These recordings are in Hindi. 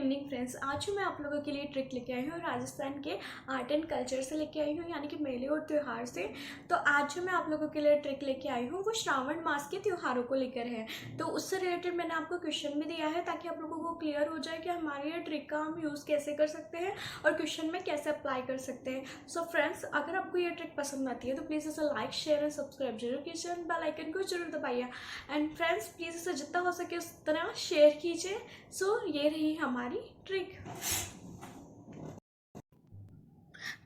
Evening friends. आज मैं आप लोगों के लिए ट्रिक लेके आई हूँ राजस्थान के आर्ट एंड कल्चर से लेके आई हूँ, यानी कि मेले और त्यौहार से। तो आज जो मैं आप लोगों के लिए ट्रिक लेके आई हूँ वो श्रावण मास के त्योहारों को लेकर है। तो उससे रिलेटेड मैंने आपको क्वेश्चन भी दिया है ताकि आप लोगों को क्लियर हो जाए कि हमारे ये ट्रिक का हम यूज़ कैसे कर सकते हैं और क्वेश्चन में कैसे अप्लाई कर सकते हैं। सो फ्रेंड्स, अगर आपको ये ट्रिक पसंद आती है तो प्लीज़ इसे लाइक शेयर एंड सब्सक्राइब जरूर कीजिए, बेल आइकन को जरूर दबाइए। एंड फ्रेंड्स, प्लीज़ इसे जितना हो सके उतना शेयर कीजिए। सो ये रही हमारी ट्रिक।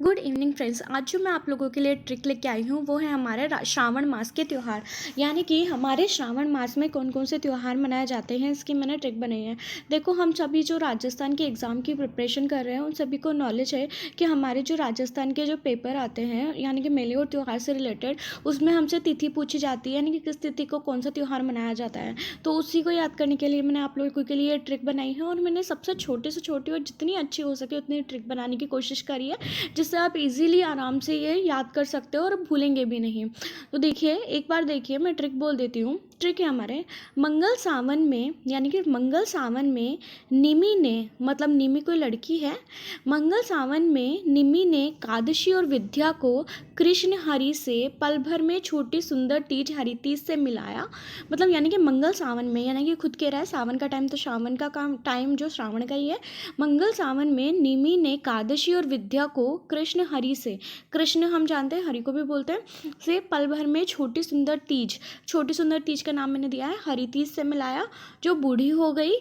गुड इवनिंग फ्रेंड्स, आज जो मैं आप लोगों के लिए ट्रिक लेके आई हूँ वो है हमारे श्रावण मास के त्यौहार, यानी कि हमारे श्रावण मास में कौन कौन से त्यौहार मनाए जाते हैं इसकी मैंने ट्रिक बनाई है। देखो, हम सभी जो राजस्थान के एग्ज़ाम की प्रिपरेशन कर रहे हैं उन सभी को नॉलेज है कि हमारे जो राजस्थान के जो पेपर आते हैं यानी कि मेले और त्यौहार से रिलेटेड, उसमें हमसे तिथि पूछी जाती है, यानी कि किस तिथि को कौन सा त्यौहार मनाया जाता है। तो उसी को याद करने के लिए मैंने आप लोगों के लिए ट्रिक बनाई है और मैंने सबसे छोटे से छोटी और जितनी अच्छी हो सके उतनी ट्रिक बनाने की कोशिश करी है, जिससे आप इजीली आराम से ये याद कर सकते हो और भूलेंगे भी नहीं। तो देखिए, एक बार देखिए, मैं ट्रिक बोल देती हूँ। ट्रिक है हमारे मंगल सावन में, यानी कि मंगल सावन में निमि ने, मतलब निमि कोई लड़की है, मंगल सावन में निमि ने कादशी और विद्या को कृष्ण हरि से पल भर में छोटी सुंदर तीज हरि तीज से मिलाया। मतलब यानी कि मंगल सावन में, यानी कि खुद कह रहा है सावन का टाइम, तो श्रावण का काम टाइम जो श्रावण का ही है। मंगल सावन में निमि ने कादशी और विद्या को कृष्ण हरि से, कृष्ण हम जानते हैं, हरि को भी बोलते हैं, से पल भर में छोटी सुंदर तीज, छोटी सुंदर तीज का नाम मैंने दिया है, हरि तीज से मिलाया, जो बूढ़ी हो गई,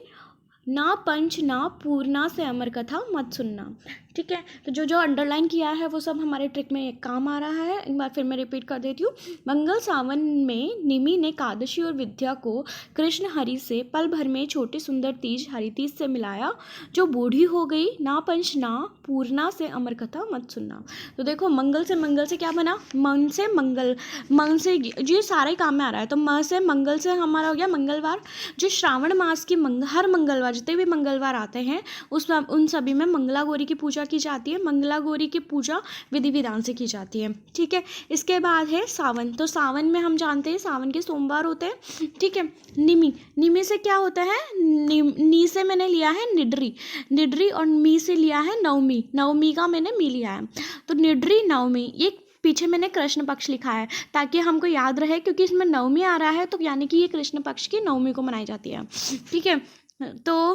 ना पंच ना पूर्णा से अमर कथा मत सुनना। ठीक है, तो जो जो अंडरलाइन किया है वो सब हमारे ट्रिक में काम आ रहा है। एक बार फिर मैं रिपीट कर देती हूँ। मंगल सावन में निमि ने कादशी और विद्या को कृष्ण हरि से पल भर में छोटी सुंदर तीज हरि तीज से मिलाया, जो बूढ़ी हो गई, ना पंच ना पूर्णा से अमर कथा मत सुनना। तो देखो, मंगल से क्या बना, मन से मंगल, मन से ये सारे काम में आ रहा है। तो म से मंगल से हमारा हो गया मंगलवार। जो श्रावण मास की हर मंगलवार, जितने भी मंगलवार आते हैं उन सभी में मंगला गौरी की पूजा की जाती है। मंगला गौरी की पूजा विधि विधान से की जाती है। ठीक है, इसके बाद है सावन। तो सावन में हम जानते हैं सावन के सोमवार होते हैं। ठीक है, निमि से क्या होता है, नी से मैंने लिया है निड्री और मी से लिया है नवमी का मैंने मी लिया है। तो निड्री नवमी, ये पीछे मैंने कृष्ण पक्ष लिखा है ताकि हमको याद रहे, क्योंकि इसमें नवमी आ रहा है, तो यानी कि ये कृष्ण पक्ष की नवमी को मनाई जाती है। ठीक है, तो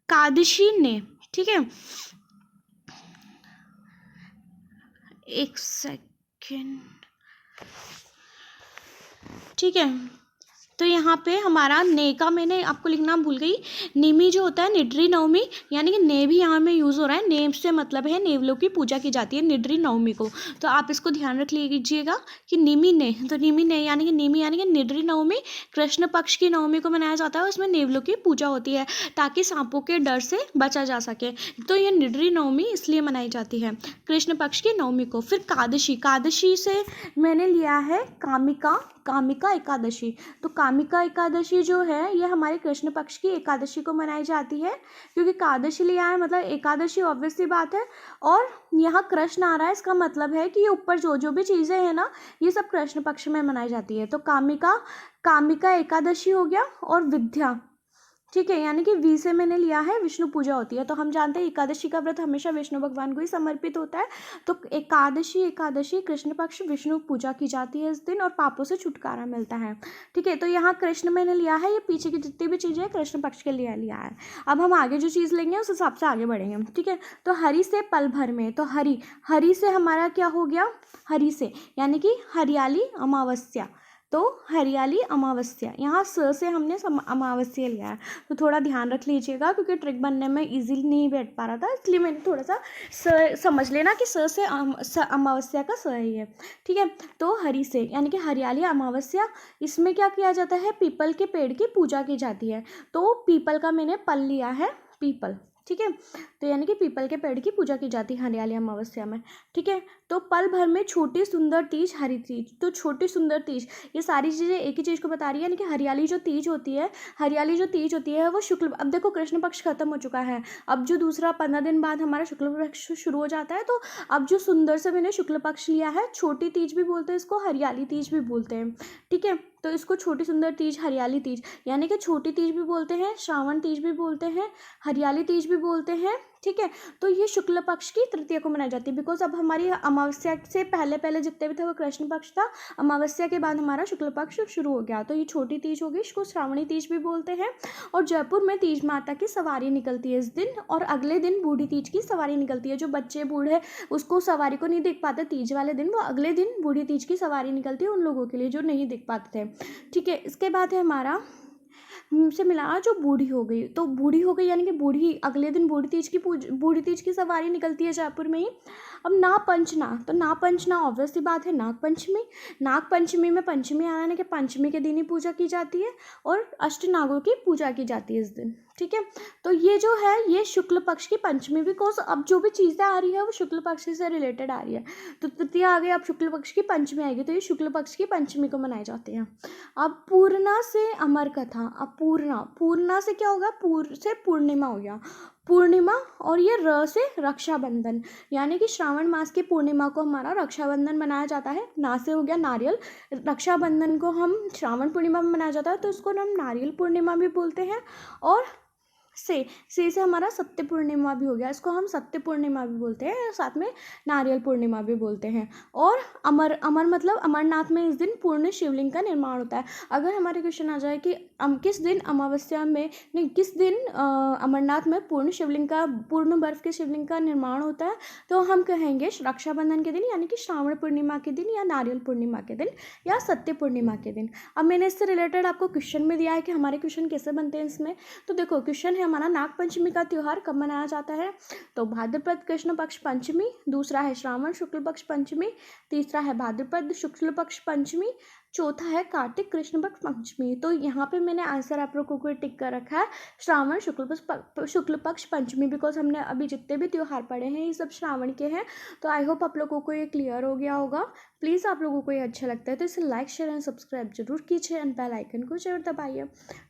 कादशी ने, ठीक है, एक सेकेंड, ठीक है, तो यहाँ पे हमारा ने का मैंने आपको लिखना भूल गई। निमी जो होता है निड्री नवमी, यानी कि ने भी यहाँ में यूज़ हो रहा है। नेम से मतलब है नेवलों की पूजा की जाती है निड्री नवमी को। तो आप इसको ध्यान रख लीजिएगा कि निमी ने, तो निमी ने यानी कि निमी यानी कि निड्री नवमी कृष्ण पक्ष की नवमी को मनाया जाता है। उसमें नेवलों की पूजा होती है ताकि सांपों के डर से बचा जा सके। तो ये निड्री नवमी इसलिए मनाई जाती है कृष्ण पक्ष की नवमी को। फिर कादशी से मैंने लिया है कामिका एकादशी। तो कामिका एकादशी जो है ये हमारे कृष्ण पक्ष की एकादशी को मनाई जाती है, क्योंकि एकादशी लिया है मतलब एकादशी ऑब्वियस सी बात है। और यहाँ कृष्ण आ रहा है, इसका मतलब है कि ये ऊपर जो जो भी चीज़ें हैं ना, ये सब कृष्ण पक्ष में मनाई जाती है। तो कामिका एकादशी हो गया। और विद्या, ठीक है, यानी कि वी से मैंने लिया है विष्णु पूजा होती है। तो हम जानते हैं एकादशी का व्रत हमेशा विष्णु भगवान को ही समर्पित होता है। तो एकादशी कृष्ण पक्ष विष्णु पूजा की जाती है इस दिन, और पापों से छुटकारा मिलता है। ठीक है, तो यहाँ कृष्ण मैंने लिया है, ये पीछे की जितनी भी चीज़ें कृष्ण पक्ष के लिए लिया है। अब हम आगे जो चीज़ लेंगे उस हिसाब से आगे बढ़ेंगे। ठीक है, तो हरि से पल भर में, तो हरि से हमारा क्या हो गया, हरि से यानी कि हरियाली अमावस्या। तो हरियाली अमावस्या, यहाँ स से हमने अमावस्या लिया है। तो थोड़ा ध्यान रख लीजिएगा, क्योंकि ट्रिक बनने में इजीली नहीं बैठ पा रहा था, इसलिए मैंने थोड़ा सा समझ लेना कि स से अमावस्या का स ही है। ठीक है, तो हरि से यानी कि हरियाली अमावस्या, इसमें क्या किया जाता है, पीपल के पेड़ की पूजा की जाती है। तो पीपल का मैंने पल लिया है, पीपल। ठीक है, तो यानी कि पीपल के पेड़ की पूजा की जाती है हरियाली अमावस्या में। ठीक है, तो पल भर में छोटी सुंदर तीज हरि तीज। तो छोटी सुंदर तीज, ये सारी चीज़ें एक ही चीज़ को बता रही है, यानी कि हरियाली जो तीज होती है वो शुक्ल, अब देखो कृष्ण पक्ष खत्म हो चुका है, अब जो दूसरा 15 दिन बाद हमारा शुक्ल पक्ष शुरू हो जाता है। तो अब जो सुंदर से मैंने शुक्ल पक्ष लिया है, छोटी तीज भी बोलते हैं इसको, हरियाली तीज भी बोलते हैं। ठीक है, तो इसको छोटी सुंदर तीज, हरियाली तीज, यानी कि छोटी तीज भी बोलते हैं, श्रावण तीज भी बोलते हैं, हरियाली तीज भी बोलते हैं, ठीक है। तो ये शुक्ल पक्ष की तृतीया को मनाई जाती है, बिकॉज अब हमारी अमावस्या से पहले पहले जितने भी थे वो कृष्ण पक्ष था, अमावस्या के बाद हमारा शुक्ल पक्ष शुरू हो गया। तो ये छोटी तीज होगी, इसको श्रावणी तीज भी बोलते हैं। और जयपुर में तीज माता की सवारी निकलती है इस दिन, और अगले दिन बूढ़ी तीज की सवारी निकलती है। जो बच्चे बूढ़े उसको सवारी को नहीं देख पाते तीज वाले दिन, वो अगले दिन बूढ़ी तीज की सवारी निकलती है उन लोगों के लिए जो नहीं देख पाते थे, ठीक है। इसके बाद है हमारा से मिला जो बूढ़ी हो गई, तो बूढ़ी हो गई यानी कि बूढ़ी, अगले दिन बूढ़ी तीज की सवारी निकलती है जयपुर में ही। अब नागपंचना, तो नागपंचना ऑब्वियस सी बात है नागपंचमी। नागपंचमी में पंचमी आना यानी कि पंचमी के दिन ही पूजा की जाती है, और अष्टनागों की पूजा की जाती है इस दिन, ठीक है। तो ये जो है ये शुक्ल पक्ष की पंचमी, बिकॉज अब जो भी चीज़ें आ रही है वो शुक्ल पक्ष से रिलेटेड आ रही है। तो तृतीया आ गई, अब शुक्ल पक्ष की पंचमी आएगी, तो ये शुक्ल पक्ष की पंचमी को मनाए जाते हैं। अब पूर्णा से अमर कथा, अब पूर्णा से क्या होगा, से पूर्णिमा हो गया, पूर्णिमा, और ये र से रक्षाबंधन, यानी कि श्रावण मास की पूर्णिमा को हमारा रक्षाबंधन मनाया जाता है। ना से हो गया नारियल, रक्षाबंधन को हम श्रावण पूर्णिमा में मनाया जाता है, तो इसको हम नारियल पूर्णिमा भी बोलते हैं। और से हमारा सत्य पूर्णिमा भी हो गया, इसको हम सत्य पूर्णिमा भी बोलते हैं, साथ में नारियल पूर्णिमा भी बोलते हैं। और अमर मतलब अमरनाथ में इस दिन पूर्ण शिवलिंग का निर्माण होता है। अगर हमारे क्वेश्चन आ जाए कि किस दिन अमावस्या में, नहीं किस दिन अमरनाथ में पूर्ण बर्फ के शिवलिंग का निर्माण होता है, तो हम कहेंगे रक्षाबंधन के दिन, यानी कि श्रावण पूर्णिमा के दिन, या नारियल पूर्णिमा के दिन, या सत्य पूर्णिमा के दिन। अब मैंने इससे रिलेटेड आपको क्वेश्चन में दिया है कि हमारे क्वेश्चन कैसे बनते हैं इसमें। तो देखो क्वेश्चन है हमारा, नागपंचमी का त्यौहार कब मनाया जाता है, तो भाद्रपद कृष्ण पक्ष पंचमी, दूसरा है श्रावण शुक्ल पक्ष पंचमी, तीसरा है भाद्रपद शुक्ल पक्ष पंचमी, चौथा है कार्तिक कृष्ण पक्ष पंचमी। तो यहाँ पे मैंने आंसर आप लोगों को टिक कर रखा है श्रावण शुक्ल पक्ष पंचमी, बिकॉज हमने अभी जितने भी त्यौहार पढ़े हैं ये सब श्रावण के हैं। तो आई होप आप लोगों को ये क्लियर हो गया होगा। प्लीज़ आप लोगों को ये अच्छा लगता है तो इसे लाइक शेयर एंड सब्सक्राइब जरूर कीजिए, एंड बेल आइकन को जरूर दबाइए।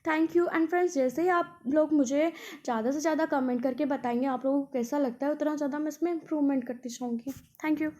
Thank you. एंड फ्रेंड्स, जैसे ही आप लोग मुझे ज़्यादा से ज़्यादा कमेंट करके बताएंगे आप लोगों को कैसा लगता है, उतना ज़्यादा मैं इसमें इम्प्रूवमेंट करती जाऊँगी। Thank you.